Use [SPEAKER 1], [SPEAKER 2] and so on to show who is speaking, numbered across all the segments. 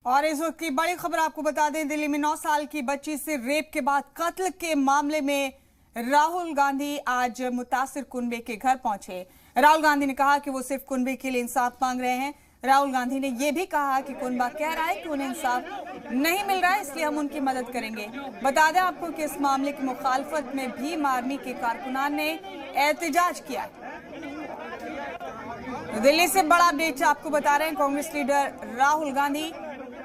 [SPEAKER 1] और इस वक्त की बड़ी खबर आपको बता दें, दिल्ली में 9 साल की बच्ची से रेप के बाद कत्ल के मामले में राहुल गांधी आज मुतासिर कुनबे के घर पहुंचे। राहुल गांधी ने कहा कि वो सिर्फ कुनबे के लिए इंसाफ मांग रहे हैं। राहुल गांधी ने यह भी कहा कि कुनबा कह रहा है कि उन्हें इंसाफ नहीं मिल रहा है, इसलिए हम उनकी मदद करेंगे। बता दें आपको कि इस मामले की मुखालफत में भीम आर्मी के कारकुनान ने एहतजाज किया। दिल्ली से बड़ा अपडेट आपको बता रहे हैं, कांग्रेस लीडर राहुल गांधी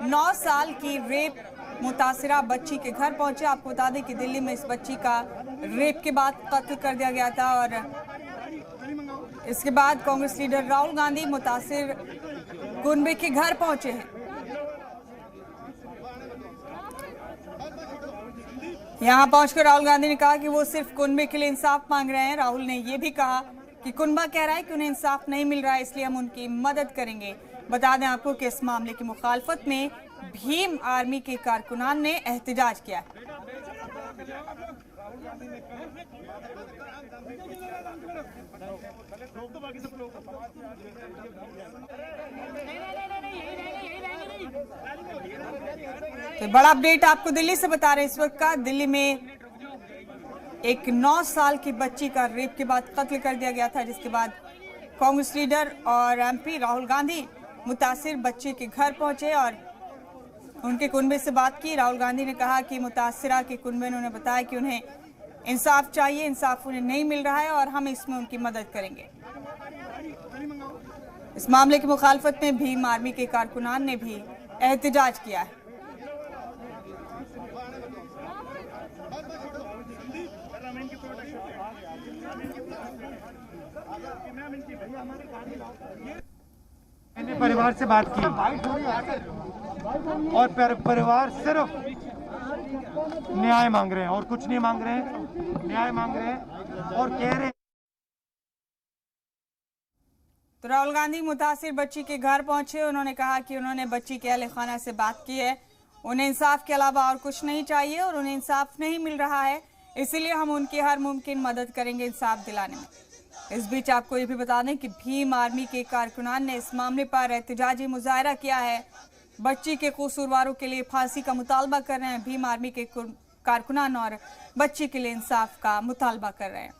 [SPEAKER 1] 9 साल की रेप मुतासिरा बच्ची के घर पहुंचे। आपको बता दें कि दिल्ली में इस बच्ची का रेप के बाद कत्ल कर दिया गया था और इसके बाद कांग्रेस लीडर राहुल गांधी मुतासिर कुनबे के घर पहुंचे हैं। यहां पहुंचकर राहुल गांधी ने कहा कि वो सिर्फ कुनबे के लिए इंसाफ मांग रहे हैं। राहुल ने यह भी कहा कि कुनबा कह रहा है कि उन्हें इंसाफ नहीं मिल रहा है, इसलिए हम उनकी मदद करेंगे। बता दें आपको कि इस मामले की मुखालफत में भीम आर्मी के कारकुनान ने एहतजाज किया। तो बड़ा अपडेट आपको दिल्ली से बता रहे हैं इस वक्त का। दिल्ली में एक 9 साल की बच्ची का रेप के बाद कत्ल कर दिया गया था, जिसके बाद कांग्रेस लीडर और एमपी राहुल गांधी मुतासिर बच्ची के घर पहुंचे और उनके कुनबे से बात की। राहुल गांधी ने कहा कि मुतासिरा के कुनबे ने उन्हें बताया कि उन्हें इंसाफ चाहिए, इंसाफ उन्हें नहीं मिल रहा है और हम इसमें उनकी मदद करेंगे। इस मामले की मुखालफत में भीम आर्मी के कारकुनान ने भी एहतजाज किया है।
[SPEAKER 2] मैंने परिवार से बात की और परिवार सिर्फ न्याय मांग रहे हैं और कुछ नहीं मांग रहे हैं, न्याय मांग रहे हैं और कह रहे हैं।
[SPEAKER 1] तो राहुल गांधी मुतासिर बच्ची के घर पहुंचे। उन्होंने कहा कि उन्होंने बच्ची के अहले खाना से बात की है, उन्हें इंसाफ के अलावा और कुछ नहीं चाहिए और उन्हें इंसाफ नहीं मिल रहा है, इसीलिए हम उनकी हर मुमकिन मदद करेंगे इंसाफ दिलाने में। इस बीच आपको ये भी बता दें कि भीम आर्मी के कारकुनान ने इस मामले पर एहतजाजी मुजाहरा किया है। बच्ची के कसूरवारों के लिए फांसी का मुतालबा कर रहे हैं। भीम आर्मी के कारकुनान और बच्ची के लिए इंसाफ का मुतालबा कर रहे हैं।